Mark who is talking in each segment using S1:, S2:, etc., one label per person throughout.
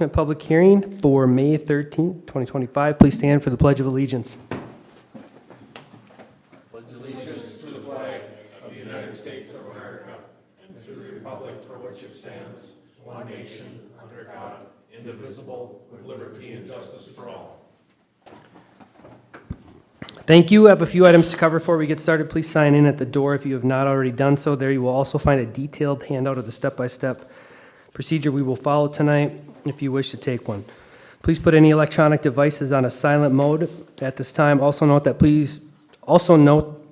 S1: adjustment public hearing for May 13th, 2025. Please stand for the Pledge of Allegiance. Thank you. I have a few items to cover before we get started. Please sign in at the door if you have not already done so. There you will also find a detailed handout of the step-by-step procedure we will follow tonight if you wish to take one. Please put any electronic devices on a silent mode at this time. Also note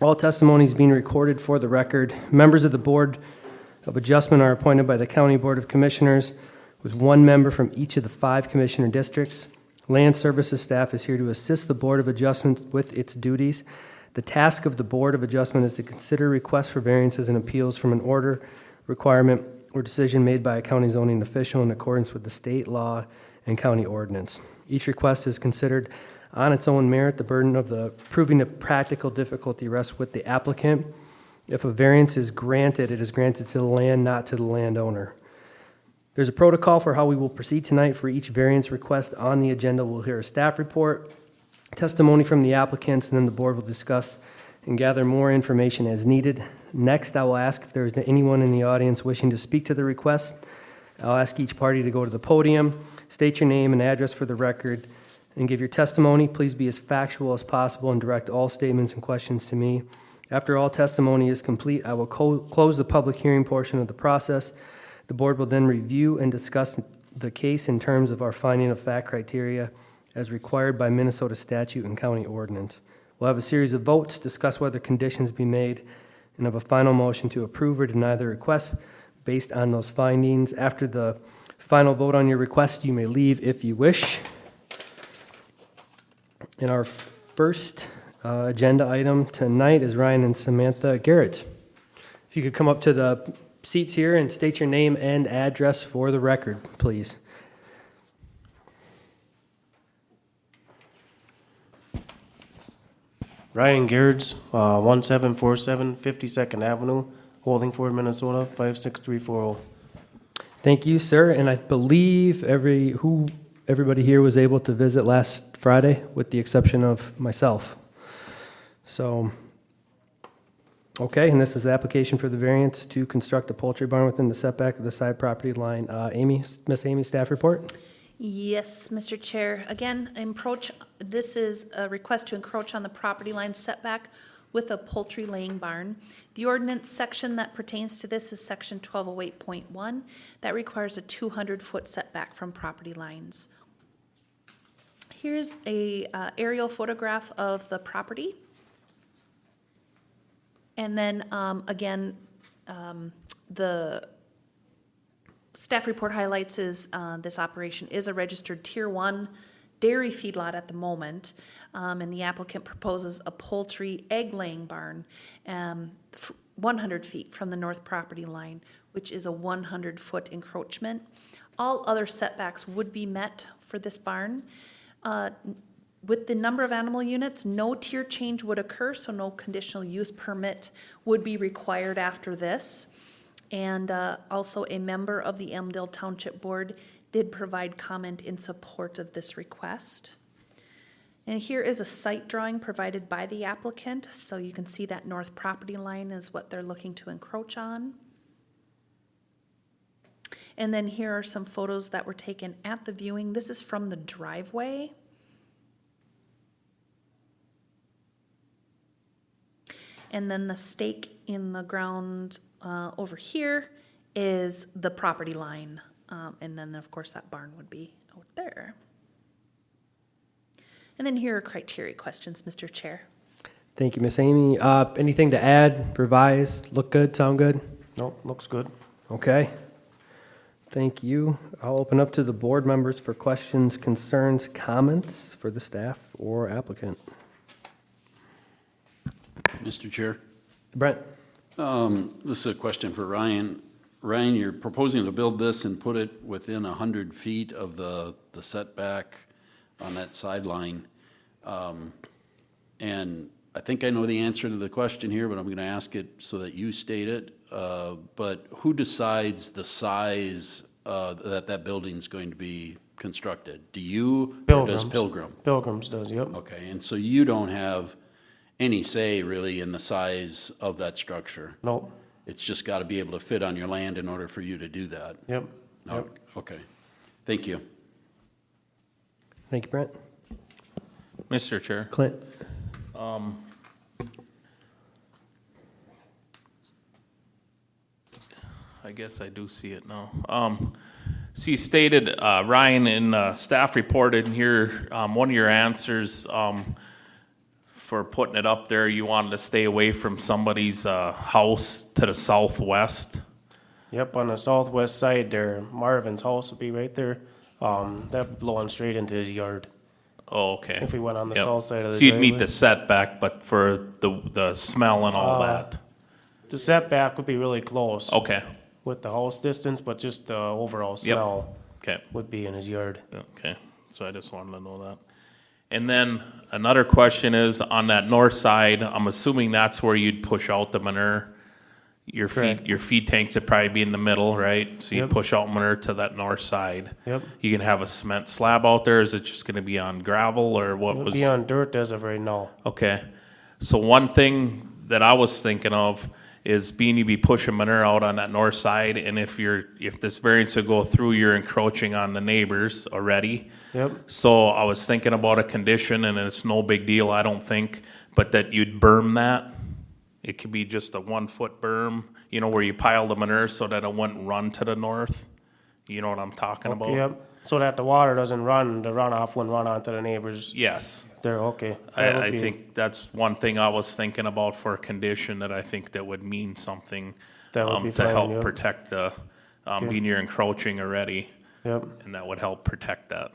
S1: all testimonies being recorded for the record. Members of the Board of Adjustment are appointed by the County Board of Commissioners with one member from each of the 5 commissioner districts. Land Services staff is here to assist the Board of Adjustment with its duties. The task of the Board of Adjustment is to consider requests for variances and appeals from an order, requirement, or decision made by a county zoning official in accordance with the state law and county ordinance. Each request is considered on its own merit. The burden of proving the practical difficulty rests with the applicant. If a variance is granted, it is granted to the land, not to the landowner. There's a protocol for how we will proceed tonight. For each variance request on the agenda, we'll hear a staff report, testimony from the applicants, and then the board will discuss and gather more information as needed. Next, I will ask if there is anyone in the audience wishing to speak to the request. I'll ask each party to go to the podium, state your name and address for the record, and give your testimony. Please be as factual as possible and direct all statements and questions to me. After all testimony is complete, I will close the public hearing portion of the process. The board will then review and discuss the case in terms of our finding of fact criteria as required by Minnesota statute and county ordinance. We'll have a series of votes, discuss whether conditions be made, and have a final motion to approve or deny the request based on those findings. After the final vote on your request, you may leave if you wish. And our first agenda item tonight is Ryan and Samantha Garrett. If you could come up to the seats here and state your name and address for the record, please.
S2: Ryan Garrett, 1747 52nd Avenue, Holdingford, Minnesota, 56340.
S1: Thank you, sir. And I believe everybody here was able to visit last Friday, with the exception of myself. So, okay, and this is the application for the variance to construct a poultry barn within the setback of the side property line. Miss Amy, staff report?
S3: Yes, Mr. Chair. Again, this is a request to encroach on the property line setback with a poultry laying barn. The ordinance section that pertains to this is section 1208.1 that requires a 200-foot setback from property lines. Here's a aerial photograph of the property. And then, the staff report highlights is this operation is a registered Tier 1 dairy feedlot at the moment, and the applicant proposes a poultry egg-laying barn 100 feet from the north property line, which is a 100-foot encroachment. All other setbacks would be met for this barn. With the number of animal units, no tier change would occur, so no conditional use permit would be required after this. And also a member of the Elmdale Township Board did provide comment in support of this request. And here is a site drawing provided by the applicant, so you can see that north property line is what they're looking to encroach on. And then here are some photos that were taken at the viewing. This is from the driveway. And then the stake in the ground over here is the property line. And then, of course, that barn would be out there. And then here are criteria questions, Mr. Chair.
S1: Thank you, Miss Amy. Anything to add, revise, look good, sound good?
S2: Nope, looks good.
S1: Okay. Thank you. I'll open up to the board members for questions, concerns, comments for the staff or applicant.
S4: Mr. Chair,
S1: Brent?
S4: this is a question for Ryan. Ryan, you're proposing to build this and put it within 100 feet of the setback on that sideline. And I think I know the answer to the question here, but I'm going to ask it so that you state it. But who decides the size that building's going to be constructed? Do you, or does Pilgrim?
S2: Pilgrims does, yep.
S4: Okay, and so you don't have any say really in the size of that structure?
S2: Nope,
S4: It's just got to be able to fit on your land in order for you to do that?
S2: yep,
S4: Oh,
S2: yep.
S4: okay, thank you.
S1: Thank you, Brent.
S5: Mr. Chair,
S1: Clint?
S5: I guess I do see it now. So you stated, Ryan, in staff reported here, one of your answers for putting it up there, you wanted to stay away from somebody's house to the southwest.
S2: Yep, on the southwest side there, Marvin's house would be right there. That'd blowing straight into his yard
S5: Oh, okay.
S2: if we went on the
S5: Yep.
S2: south side of the
S5: So you'd meet
S2: driveway.
S5: the setback, but for the smell and all that.
S2: The setback would be really close.
S5: Okay,
S2: With the house distance, but just the overall smell
S5: okay.
S2: would be in his yard.
S5: Okay, so I just wanted to know that. And then another question is, on that north side, I'm assuming that's where you'd push out the manure?
S2: Correct.
S5: Your feed tanks would probably be in the middle, right? So you
S2: Yep.
S5: push out manure to that north side.
S2: Yep.
S5: You can have a cement slab out there, is it just gonna be on gravel, or what
S2: It would
S5: was?
S2: be on dirt as of right now.
S5: Okay, so one thing that I was thinking of is being you be pushing manure out on that north side, and if this variance will go through, you're encroaching on the neighbors already.
S2: Yep,
S5: So I was thinking about a condition, and it's no big deal, I don't think, but that you'd berm that. It could be just a 1-foot berm, you know, where you pile the manure so that it wouldn't run to the north. You know what I'm talking about?
S2: yep. So that the water doesn't run, the runoff wouldn't run onto the neighbors
S5: Yes.
S2: there, okay. That would
S5: I
S2: be-
S5: think that's one thing I was thinking about for a condition that I think that would mean something
S2: That would be
S5: to
S2: fine,
S5: help
S2: yep.
S5: protect the, being you're encroaching already,
S2: Yep,
S5: and that would help protect that.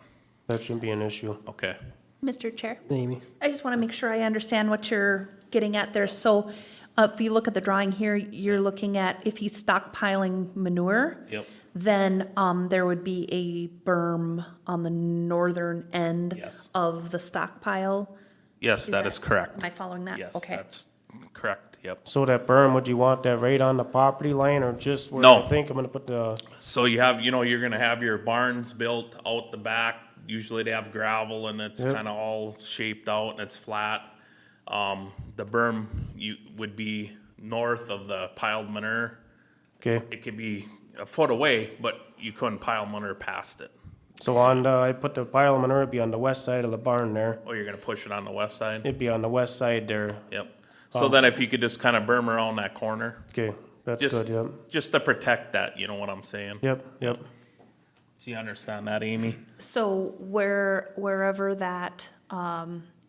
S2: that shouldn't be an issue.
S5: Okay.
S3: Mr. Chair,
S1: Amy?
S3: I just want to make sure I understand what you're getting at there. So if you look at the drawing here, you're looking at if he's stockpiling manure,
S5: Yep.
S3: then there would be a berm on the northern end
S5: Yes.
S3: of the stockpile.
S5: Yes, that is correct.
S3: Am I following that?
S5: Yes,
S3: Okay.
S5: that's correct, yep.
S2: So that berm, would you want that right on the property line or just where
S5: No.
S2: I think I'm gonna put the,
S5: So you have, you're gonna have your barns built out the back, usually they have gravel and it's
S2: Yep.
S5: kinda all shaped out and it's flat. The berm, would be north of the piled manure.
S2: okay?
S5: It could be a foot away, but you couldn't pile manure past it.
S2: So on the, I put the pile of manure, it'd be on the west side of the barn there.
S5: Oh, you're gonna push it on the west side?
S2: It'd be on the west side there.
S5: Yep. So then if you could just kinda berm around that corner,
S2: Okay, that's
S5: just,
S2: good, yep.
S5: just to protect that, you know what I'm saying?
S2: Yep, yep,
S5: Do you understand that, Amy?
S3: So wherever that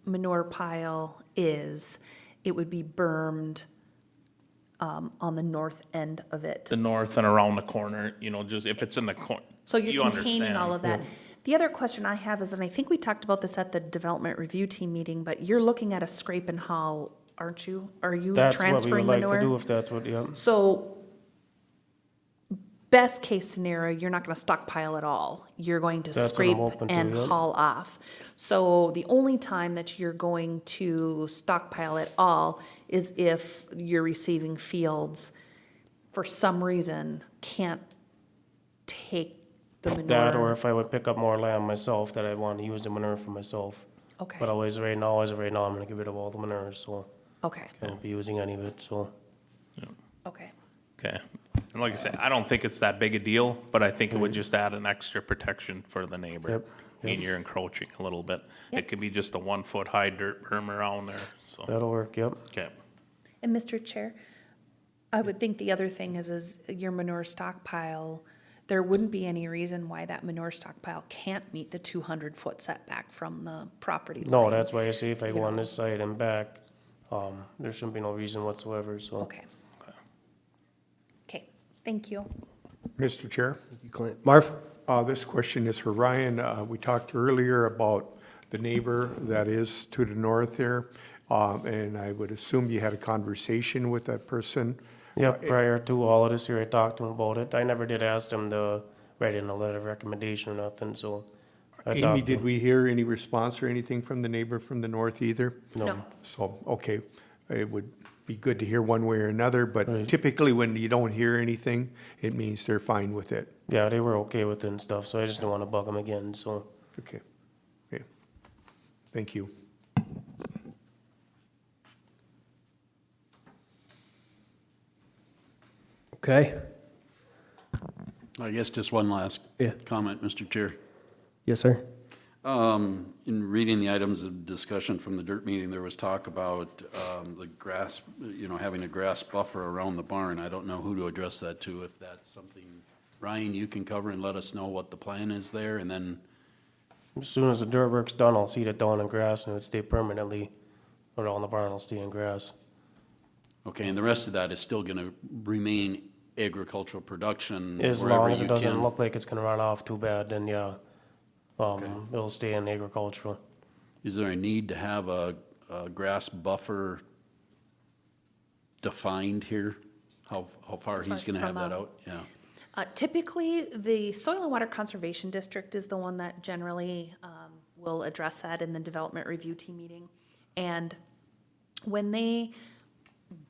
S3: manure pile is, it would be bermed on the north end of it.
S5: The north and around the corner, just if it's in the corner.
S3: So you're
S5: you
S3: containing all
S5: understand.
S3: of that. The other question I have is, and I think we talked about this at the development review team meeting, but you're looking at a scrape and haul, aren't you? Are you
S2: that's what we would
S3: transferring
S2: like to do
S3: manure?
S2: if that's what, yep.
S3: So best case scenario, you're not gonna stockpile at all. You're going to
S2: That's what I'm
S3: scrape
S2: hoping to,
S3: and
S2: yep.
S3: haul off. So the only time that you're going to stockpile at all is if you're receiving fields for some reason can't take the manure.
S2: That, or if I would pick up more land myself, that I want to use the manure for myself.
S3: Okay,
S2: But always right now, as of right now, I'm gonna get rid of all the manure, so
S3: okay,
S2: I won't be using any of it, so.
S3: okay.
S5: Okay. And like I said, I don't think it's that big a deal, but I think it would just add an extra protection for the neighbor.
S2: Yep,
S5: I mean, you're encroaching a little bit. It could be just a 1-foot high dirt berm around there, so,
S2: That'll work, yep.
S5: okay.
S3: And Mr. Chair, I would think the other thing is your manure stockpile, there wouldn't be any reason why that manure stockpile can't meet the 200-foot setback from the property line.
S2: No, that's why I say if I go
S3: You
S2: on
S3: know.
S2: this side and back, there shouldn't be no reason whatsoever, so.
S3: Okay. Okay, thank you.
S6: Mr. Chair,
S1: Thank you, Clint. Marv?
S6: this question is for Ryan. We talked earlier about the neighbor that is to the north there, and I would assume you had a conversation with that person.
S2: Yep, prior to all of this here, I talked to him about it. I never did ask him to write in a letter of recommendation or nothing, so. I
S6: Amy,
S2: talked to
S6: did
S2: him.
S6: we hear any response or anything from the neighbor from the north either?
S3: No.
S6: So, okay, I would be good to hear one way or another, but
S2: Right.
S6: typically when you don't hear anything, it means they're fine with it.
S2: Yeah, they were okay with it and stuff, so I just don't wanna bug them again, so.
S6: Okay, okay. Thank you.
S1: Okay.
S4: I guess just one last
S1: Yeah.
S4: comment, Mr. Chair.
S1: Yes, sir.
S4: In reading the items of discussion from the dirt meeting, there was talk about the grass, having a grass buffer around the barn. I don't know who to address that to, if that's something, Ryan, you can cover and let us know what the plan is there, and then,
S2: As soon as the dirt work's done, I'll seed it down in grass and it would stay permanently around the barn, will stay in grass.
S4: okay, and the rest of that is still gonna remain agricultural production
S2: As
S4: wherever
S2: long as
S4: you
S2: it doesn't
S4: can.
S2: look like it's gonna run off too bad, then yeah, it'll stay in agricultural.
S4: Is there a need to have a grass buffer defined here? How far
S3: As far
S4: he's gonna have
S3: from,
S4: that out? Yeah.
S3: Typically, the Soil and Water Conservation District is the one that generally will address that in the Development Review Team meeting. And when they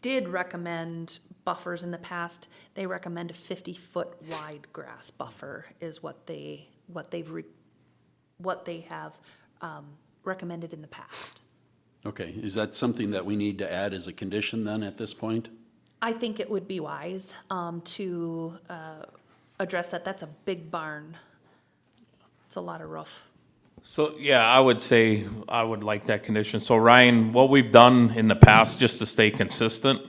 S3: did recommend buffers in the past, they recommend a 50-foot wide grass buffer is what they have recommended in the past.
S4: Okay, is that something that we need to add as a condition then at this point?
S3: I think it would be wise to address that. That's a big barn. It's a lot of roof.
S5: So, yeah, I would say I would like that condition. So Ryan, what we've done in the past, just to stay consistent,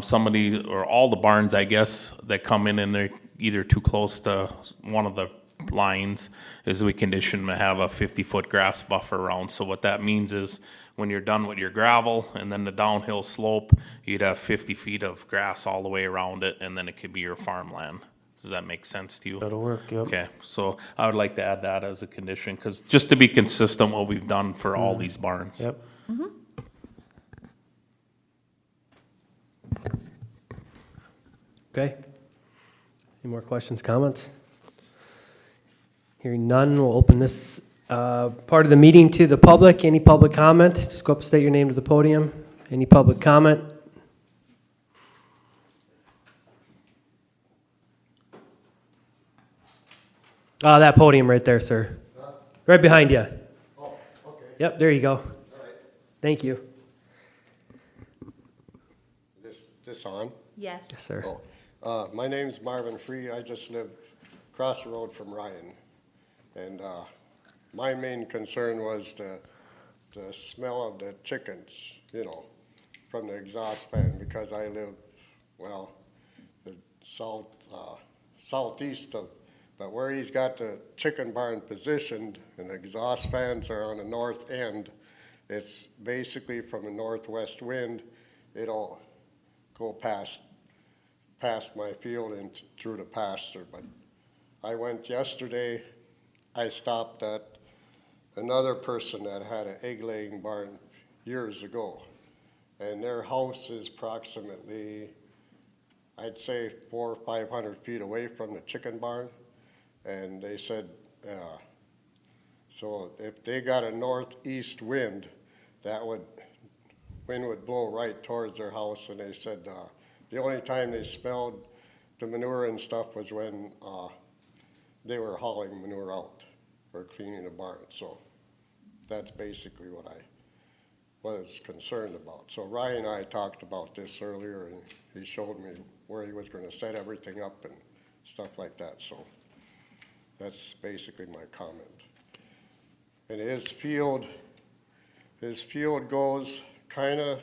S5: somebody, or all the barns, I guess, that come in and they're either too close to one of the lines, is we condition them to have a 50-foot grass buffer around. So what that means is, when you're done with your gravel and then the downhill slope, you'd have 50 feet of grass all the way around it, and then it could be your farmland. Does that make sense to you?
S2: That'll work, yep.
S5: Okay, so I would like to add that as a condition, because just to be consistent, what we've done for all these barns.
S2: Yep.
S1: Okay. Any more questions, comments? Hearing none, we'll open this part of the meeting to the public. Any public comment? Just go up and state your name to the podium. Any public comment? That podium right there, sir. Right behind you.
S7: Oh, okay,
S1: Yep, there you go.
S7: all right.
S1: Thank you.
S7: This on?
S3: Yes.
S1: Yes, sir.
S7: My name's Marvin Free. I just live across the road from Ryan. And my main concern was the smell of the chickens, from the exhaust fan, because I live, the southeast of, but where he's got the chicken barn positioned and the exhaust fans are on the north end, it's basically from the northwest wind, it'll go past my field and through the pasture. But I went yesterday, I stopped at another person that had an egg-laying barn years ago. And their house is approximately, I'd say 400 or 500 feet away from the chicken barn. And they said, so if they got a northeast wind, wind would blow right towards their house. And they said the only time they smelled the manure and stuff was when they were hauling manure out or cleaning the barn. So that's basically what I was concerned about. So Ryan and I talked about this earlier, and he showed me where he was going to set everything up and stuff like that. So that's basically my comment. And his field goes kind of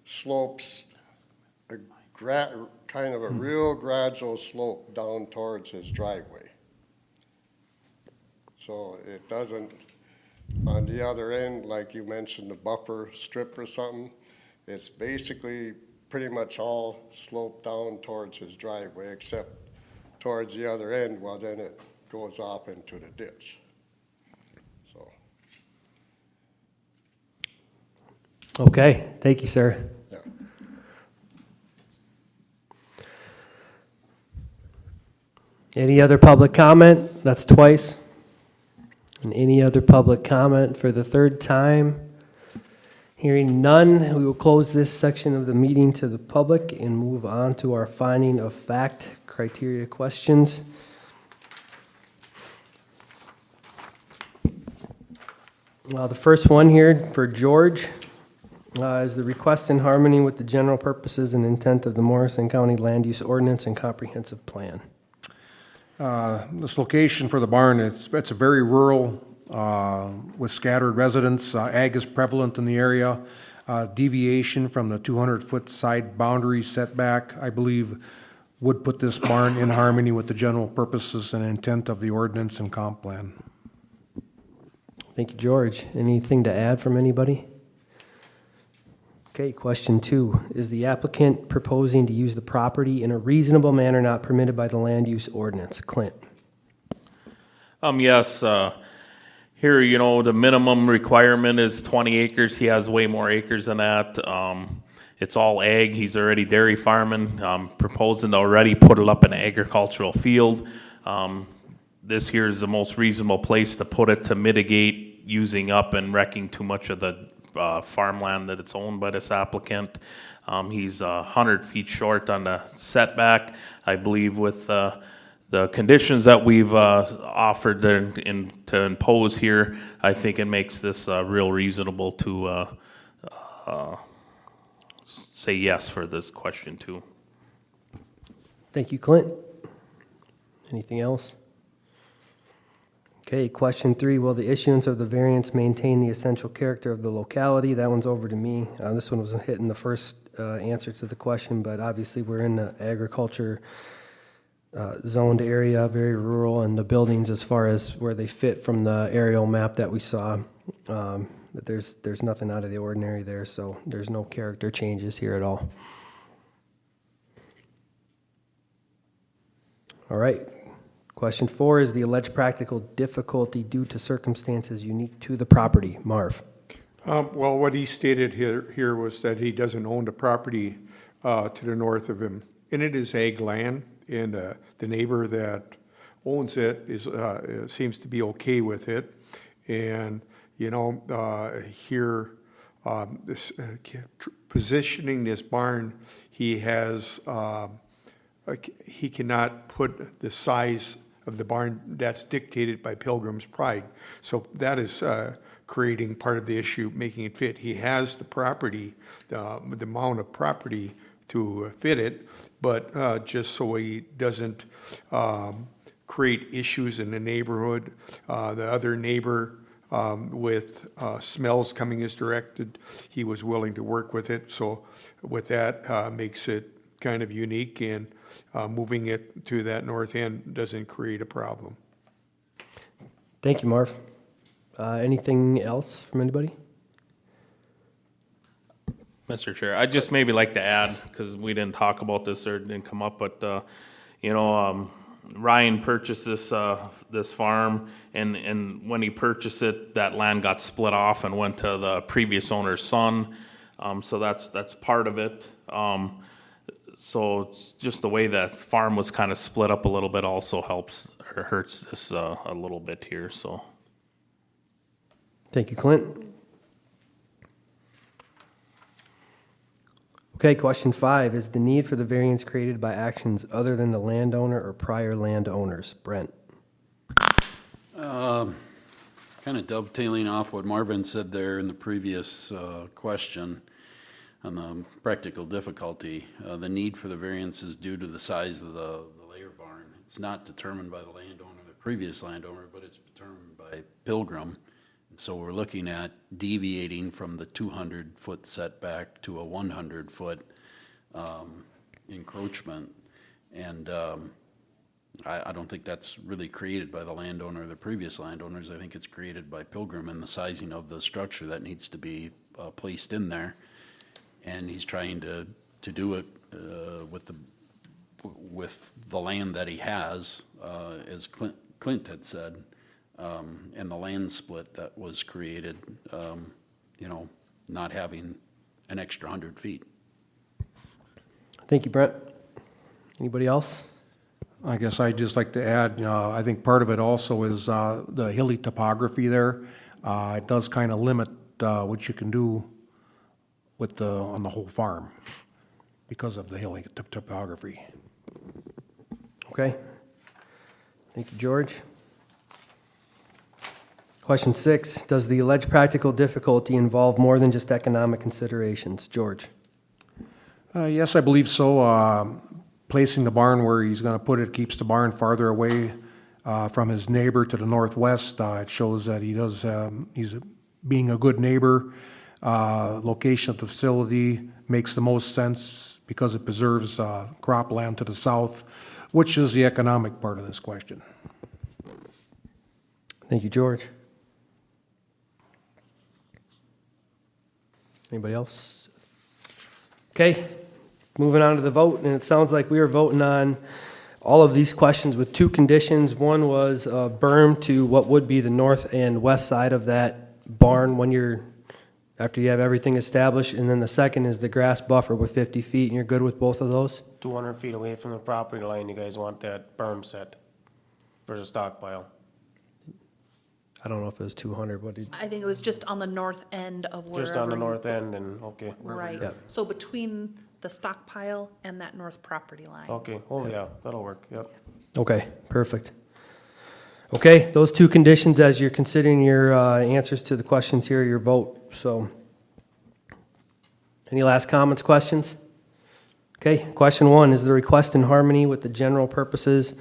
S7: slopes kind of a real gradual slope down towards his driveway. So it doesn't, on the other end, like you mentioned, the buffer strip or something, it's basically pretty much all sloped down towards his driveway, except towards the other end, well, then it goes off into the ditch. So,
S1: Okay, thank you, sir.
S7: yeah.
S1: Any other public comment? That's twice. And any other public comment for the third time? Hearing none, we will close this section of the meeting to the public and move on to our finding of fact criteria questions. The first one here for George is the request in harmony with the general purposes and intent of the Morrison County Land Use Ordinance and Comprehensive Plan.
S8: This location for the barn, it's a very rural, with scattered residents. Ag is prevalent in the area. Deviation from the 200-foot side boundary setback, I believe, would put this barn in harmony with the general purposes and intent of the ordinance and comp plan.
S1: Thank you, George. Anything to add from anybody? Okay, question 2. Is the applicant proposing to use the property in a reasonable manner not permitted by the land use ordinance? Clint?
S5: Yes, here, the minimum requirement is 20 acres. He has way more acres than that. It's all ag. He's already dairy farming, proposing to already put it up in an agricultural field. This here is the most reasonable place to put it to mitigate using up and wrecking too much of the farmland that it's owned by this applicant. He's 100 feet short on the setback. I believe with the conditions that we've offered to impose here, I think it makes this real reasonable to say yes for this question too.
S1: Thank you, Clint. Anything else? Okay, question 3, will the issuance of the variance maintain the essential character of the locality? That one's over to me. This one was hitting the first answer to the question, but obviously we're in the agriculture zoned area, very rural, and the buildings as far as where they fit from the aerial map that we saw, but there's nothing out of the ordinary there, so there's no character changes here at all. All right. Question 4, is the alleged practical difficulty due to circumstances unique to the property? Marv?
S6: Well, what he stated here was that he doesn't own the property to the north of him, and it is ag land, and the neighbor that owns it seems to be okay with it. And here, this positioning this barn, he has he cannot put the size of the barn that's dictated by Pilgrim's Pride. So that is creating part of the issue, making it fit. He has the property, the amount of property to fit it, but just so he doesn't create issues in the neighborhood. The other neighbor with smells coming as directed, he was willing to work with it. So with that, makes it kind of unique, and moving it to that north end doesn't create a problem.
S1: Thank you, Marv. Anything else from anybody?
S5: Mr. Chair, I'd just maybe like to add, because we didn't talk about this or it didn't come up, but, Ryan purchased this farm, and when he purchased it, that land got split off and went to the previous owner's son. So that's part of it. So it's just the way that farm was kind of split up a little bit also helps or hurts this a little bit here, so.
S1: Thank you, Clint. Okay, question 5, is the need for the variance created by actions other than the landowner or prior landowners? Brent?
S4: Kind of dovetailing off what Marvin said there in the previous question on the practical difficulty. The need for the variance is due to the size of the layer barn. It's not determined by the landowner, the previous landowner, but it's determined by Pilgrim. And so we're looking at deviating from the 200-foot setback to a 100-foot encroachment. And I don't think that's really created by the landowner or the previous landowners. I think it's created by Pilgrim and the sizing of the structure that needs to be placed in there. And he's trying to do it with the land that he has, as Clint had said, and the land split that was created, not having an extra 100 feet.
S1: Thank you, Brent. Anybody else?
S8: I guess I'd just like to add, I think part of it also is the hilly topography there. It does kind of limit what you can do on the whole farm because of the hilly topography.
S1: Okay. Thank you, George. Question 6, does the alleged practical difficulty involve more than just economic considerations? George?
S8: Yes, I believe so. Placing the barn where he's going to put it keeps the barn farther away from his neighbor to the northwest. It shows that he's being a good neighbor. Location of the facility makes the most sense because it preserves cropland to the south, which is the economic part of this question.
S1: Thank you, George. Anybody else? Okay, moving on to the vote, and it sounds like we are voting on all of these questions with 2 conditions. One was berm to what would be the north and west side of that barn after you have everything established, and then the second is the grass buffer with 50 feet, and you're good with both of those?
S2: 200 feet away from the property line, you guys want that berm set for the stockpile.
S1: I don't know if it was 200, but
S3: I think it was just on the north end of wherever.
S2: Just on the
S3: you-
S2: north end and, okay,
S3: Right,
S1: Yep.
S3: so between the stockpile and that north property line.
S2: okay, oh yeah, that'll work, yep.
S1: okay, perfect. Okay, those 2 conditions, as you're considering your answers to the questions here, your vote, so. Any last comments, questions? Okay, question 1, is the request in harmony with the general purposes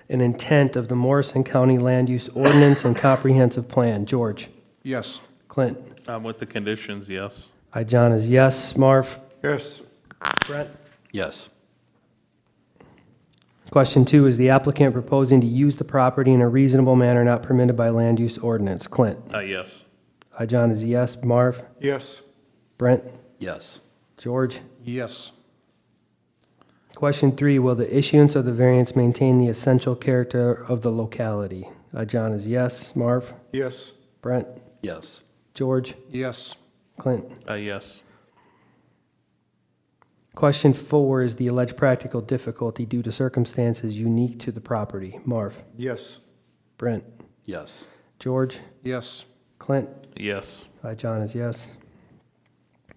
S1: and intent of the Morrison County Land Use Ordinance and Comprehensive Plan? George?
S8: Yes.
S1: Clint?
S5: With the conditions, yes.
S1: John is yes. Marv?
S6: Yes.
S1: Brent?
S4: Yes.
S1: Question 2, is the applicant proposing to use the property in a reasonable manner not permitted by land use ordinance? Clint?
S5: Yes.
S1: John is yes. Marv?
S6: Yes.
S1: Brent?
S4: Yes.
S1: George?
S8: Yes.
S1: Question 3, will the issuance of the variance maintain the essential character of the locality? John is yes. Marv?
S6: Yes.
S1: Brent?
S4: Yes.
S1: George?
S8: Yes.
S1: Clint?
S5: Yes.
S1: Question 4, is the alleged practical difficulty due to circumstances unique to the property? Marv?
S6: Yes.
S1: Brent?
S4: Yes.
S1: George?
S8: Yes.
S1: Clint?
S5: Yes.
S1: John is yes.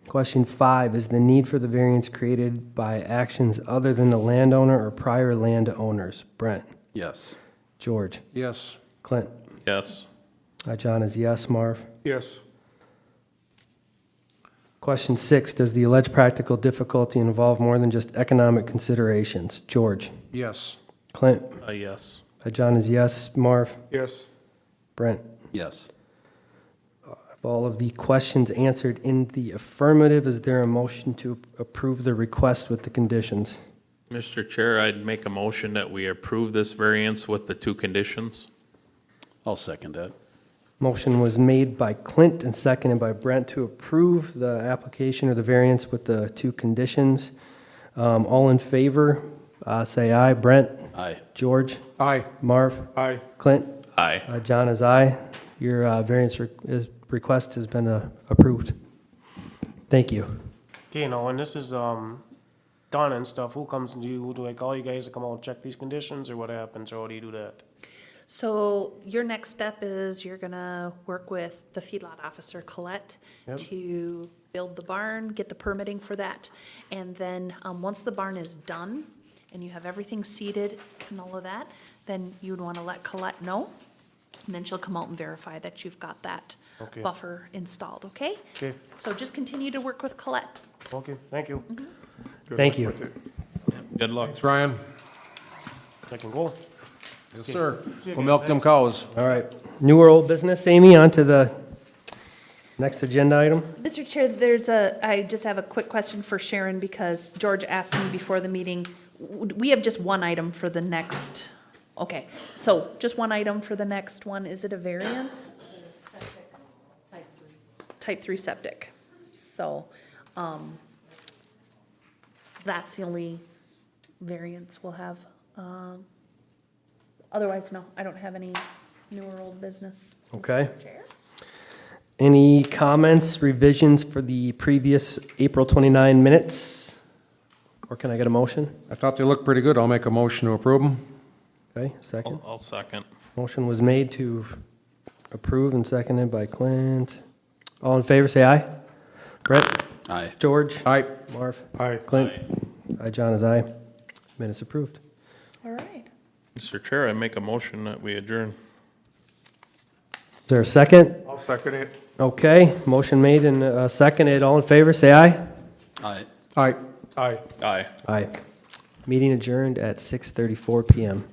S1: Question 5, is the need for the variance created by actions other than the landowner or prior landowners? Brent?
S4: Yes.
S1: George?
S8: Yes.
S1: Clint?
S5: Yes.
S1: John is yes. Marv?
S6: Yes.
S1: Question 6, does the alleged practical difficulty involve more than just economic considerations? George?
S8: Yes.
S1: Clint?
S5: Yes.
S1: John is yes. Marv?
S6: Yes.
S1: Brent?
S4: Yes.
S1: Of all of the questions answered in the affirmative, is there a motion to approve the request with the conditions?
S5: Mr. Chair, I'd make a motion that we approve this variance with the 2 conditions.
S4: I'll second that.
S1: Motion was made by Clint and seconded by Brent to approve the application or the variance with the 2 conditions. All in favor, say aye. Brent?
S4: Aye.
S1: George?
S8: Aye.
S1: Marv?
S6: Aye.
S1: Clint?
S5: Aye.
S1: John is aye. Your variance request has been approved. Thank you.
S2: Okay, now when this is, done and stuff, who comes and do I call you guys to come out and check these conditions, or what happens, or how do you do that?
S3: So your next step is you're gonna work with the feedlot officer, Colette,
S2: Yep.
S3: to build the barn, get the permitting for that. And then, once the barn is done and you have everything seeded and all of that, then you would wanna let Colette know. And then she'll come out and verify that you've got that
S2: Okay.
S3: buffer installed, okay?
S2: Okay,
S3: So just continue to work with Colette.
S2: okay, thank you.
S6: Good
S1: Thank
S6: luck
S1: you.
S6: with it.
S5: Good luck.
S8: Thanks, Ryan.
S2: I can go.
S8: Yes, sir.
S2: See you
S8: We'll
S2: guys.
S8: milk them cows.
S1: All right. New or old business, Amy, on to the next agenda item?
S3: Mr. Chair, I just have a quick question for Sharon because George asked me before the meeting. We have just one item for the next, okay, so just one item for the next one. Is it a variance? Type 3 septic. So, that's the only variance we'll have. Otherwise, no, I don't have any new or old business.
S1: Okay.
S3: Mr. Chair?
S1: Any comments, revisions for the previous April 29 minutes? Or can I get a motion?
S8: I thought they looked pretty good. I'll make a motion to approve them.
S1: Okay, second.
S5: I'll second.
S1: Motion was made to approve and seconded by Clint. All in favor, say aye. Brett?
S4: Aye.
S1: George?
S8: Aye.
S1: Marv?
S6: Aye.
S1: Clint? Aye, John is aye. Minutes approved.
S3: All right.
S5: Mr. Chair, I make a motion that we adjourn.
S1: Is there a second?
S6: I'll second it.
S1: Okay, motion made and seconded. All in favor, say aye.
S4: Aye.
S8: Aye.
S6: Aye.
S5: Aye.
S1: Aye. Meeting adjourned at 6:34 PM.